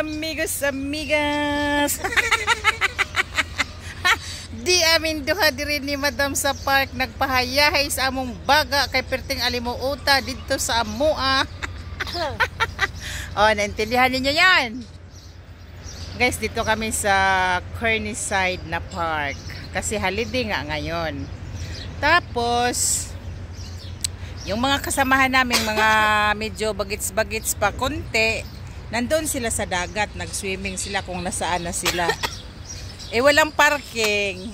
amigos, amigas. Di amin duha diri ni Madam sa park nagpahayahay sa among baga kay perting alimuota dito sa amoa. Oh, naintindihan ninyo yan. Guys, dito kami sa Kearney-side na park kasi holiday nga ngayon. Tapos yung mga kasamahan namin, mga medyo bagits-bagits pa konti, nandun sila sa dagat, nag-swimming sila kung nasaan na sila. Eh walang parking.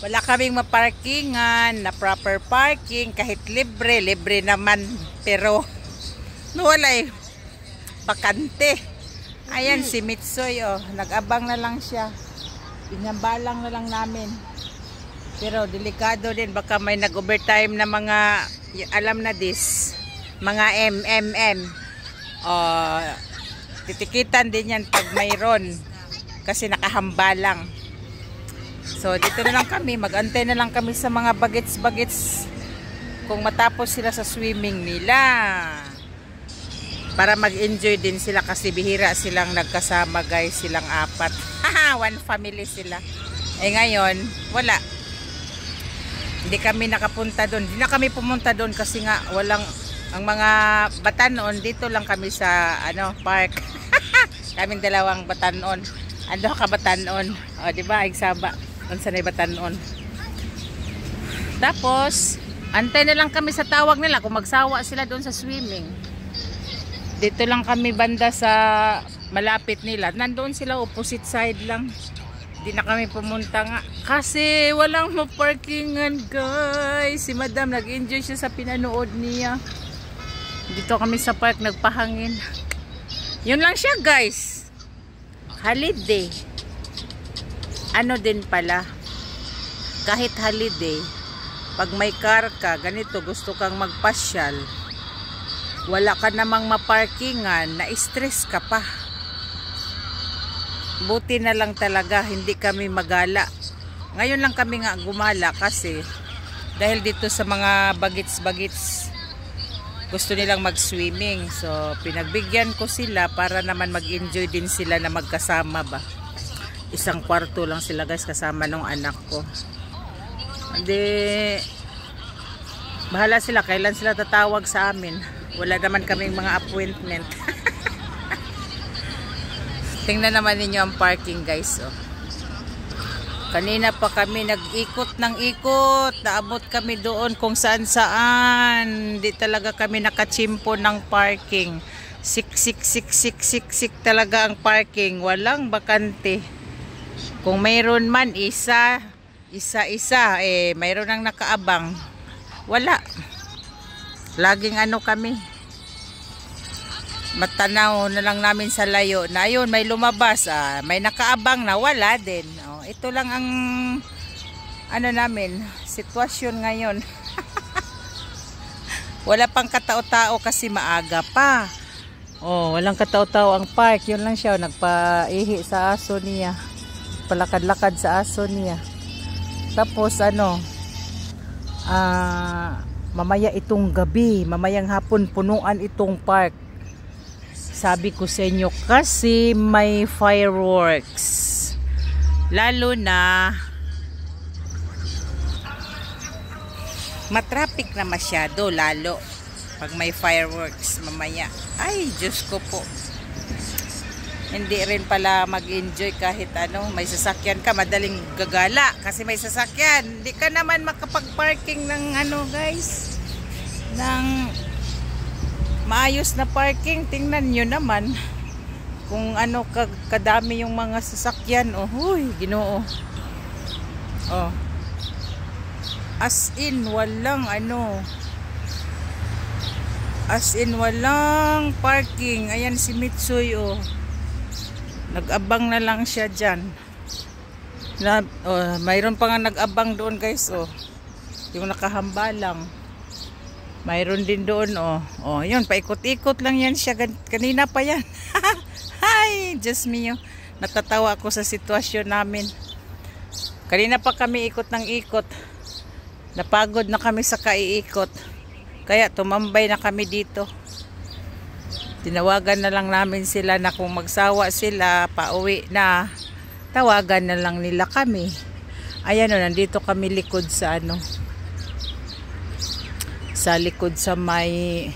Wala kaming maparkingan na proper parking kahit libre naman, pero wala eh, bakante. Ayan si Mitsoy, oh, nag-abang na lang siya. Inambalang na lang namin. Pero delikado din, baka may nag-overtime na mga, alam na this, mga titikitan din yan pag mayroon kasi nakahambalang. So dito na lang kami, mag-antay na lang kami sa mga bagets-bagets kung matapos sila sa swimming nila para mag-enjoy din sila kasi bihira silang nagkasama guys, silang apat. One family sila. Eh ngayon, wala. Hindi kami nakapunta doon. Hindi na kami pumunta doon kasi nga walang, ang mga batanon dito lang kami sa park. Kaming dalawang batanon. Ando ka batanon. O di ba, Igsaba. Unsa na batanon. Tapos, antay na lang kami sa tawag nila kung magsawa sila doon sa swimming. Dito lang kami banda sa malapit nila. Nandoon sila opposite side lang. Hindi na kami pumunta nga kasi walang maparkingan guys. Si Madam nag-enjoy siya sa pinanood niya. Dito kami sa park nagpahangin. Yun lang siya guys. Holiday. Ano din pala, kahit holiday, pag may car ka, ganito gusto kang magpasyal, wala ka namang maparkingan, na-stress ka pa. Buti na lang talaga hindi kami magala. Ngayon lang kami nga gumala kasi dahil dito sa mga bagits-bagits gusto nilang mag-swimming. So pinagbigyan ko sila para naman mag-enjoy din sila na magkasama ba. Isang kwarto lang sila guys kasama nung anak ko. Hindi, bahala sila kailan sila tatawag sa amin. Wala naman kaming mga appointment. Tingnan naman ninyo ang parking guys, oh. Kanina pa kami nag-ikot ng ikot. Naabot kami doon kung saan saan. Hindi talaga kami nakachimpo ng parking. Sik talaga ang parking. Walang bakante. Kung mayroon man isa, eh mayroon nang nakaabang. Wala. Laging kami. Matanaw na lang namin sa layo. Na ayun, may lumabas, may nakaabang na wala din. Oh, ito lang ang namin, sitwasyon ngayon. Wala pang katao-tao kasi maaga pa. Oh, walang katao-tao ang park. Yun lang siya, nagpaihi sa aso niya. Palakad-lakad sa aso niya. Tapos mamaya itong gabi, mamayang hapon punuan itong park. Sabi ko sa inyo kasi may fireworks. Lalo na matraffic na masyado lalo pag may fireworks mamaya. Ay, Diyos ko po. Hindi rin pala mag-enjoy kahit may sasakyan ka, madaling gagala kasi may sasakyan. Hindi ka naman makapag-parking ng guys, ng maayos na parking. Tingnan nyo naman kung kadami yung mga sasakyan. Oh, huy, Ginoo. Oh. As in walang walang parking. Ayan si Mitsoy, oh. Nag-abang na lang siya dyan. Mayroon pa nga nag-abang doon guys, oh. Yung nakahambalang. Mayroon din doon, oh. Oh, yun, paikot-ikot lang yan siya. Kanina pa yan. Hi, just me, oh. Natatawa ako sa sitwasyon namin. Kanina pa kami ikot ng ikot. Napagod na kami sa kaiikot. Kaya tumambay na kami dito. Tinawagan na lang namin sila na kung magsawa sila, pauwi na, tawagan na lang nila kami. Ayan o, nandito kami likod sa ano, sa likod sa may,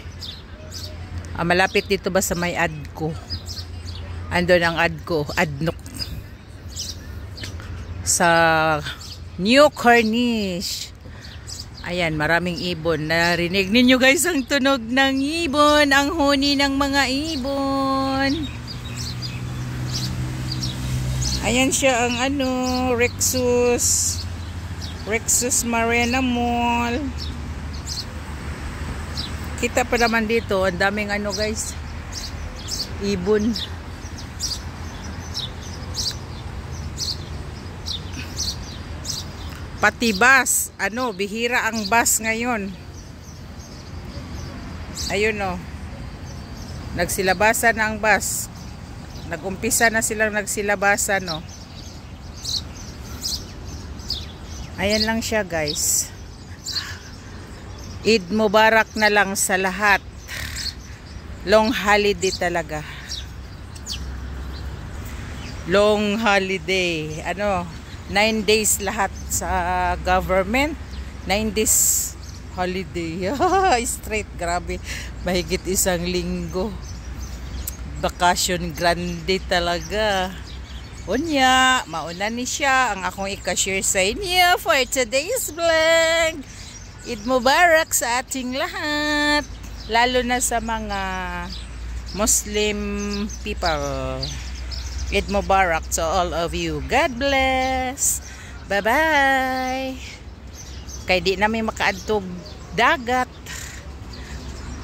malapit dito ba sa may Adco. Andun ang Adco, Adnok. Sa New Corniche. Ayan, maraming ibon. Narinig ninyo guys ang tunog ng ibon, ang huni ng mga ibon. Ayan siya ang ano, Rexus Marina Mall. Kita pa naman dito, ang daming ano guys, ibon. Pati bus, ano, bihira ang bus ngayon. Ayun o, nagsilabasan na ang bus. Nagumpisa na silang nagsilabasan o. Ayan lang siya guys. Eid Mubarak na lang sa lahat. Long holiday talaga. Long holiday. Ano, 9 days lahat sa government. 9 days holiday. Straight, grabe. Mahigit 1 linggo. Vacation grande talaga. Unya, mauna ni siya ang akong i-share sa inyo for today's vlog. Eid Mubarak sa ating lahat. Lalo na sa mga Muslim people. Eid Mubarak to all of you. God bless. Bye-bye. Kay di namin makaadtog dagat.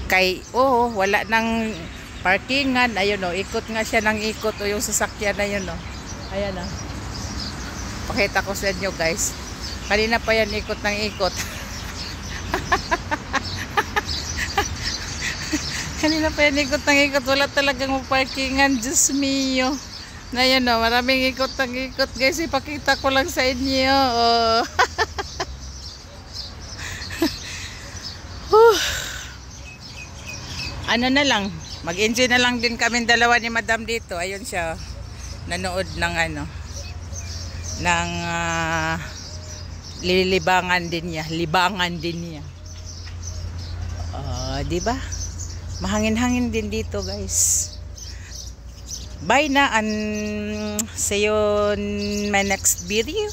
Kay, wala nang parkingan. Ayun o, ikot nga siya ng ikot o yung sasakyan na yun o. Ayan o. Pakita ko sa inyo guys. Kanina pa yan ikot ng ikot. Kanina pa yan ikot ng ikot. Wala talagang parkingan. Diyos mio. Na yan o, maraming ikot ng ikot guys. Ipakita ko lang sa inyo. Ano na lang, mag-enjoy na lang din kami dalawa ni Madam dito. Ayun siya, nanood ng ano, ng libangan din niya. Di ba? Mahangin-hangin din dito guys. Bye na and see you in my next video.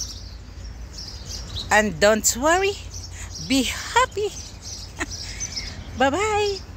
And don't worry, be happy. Bye-bye.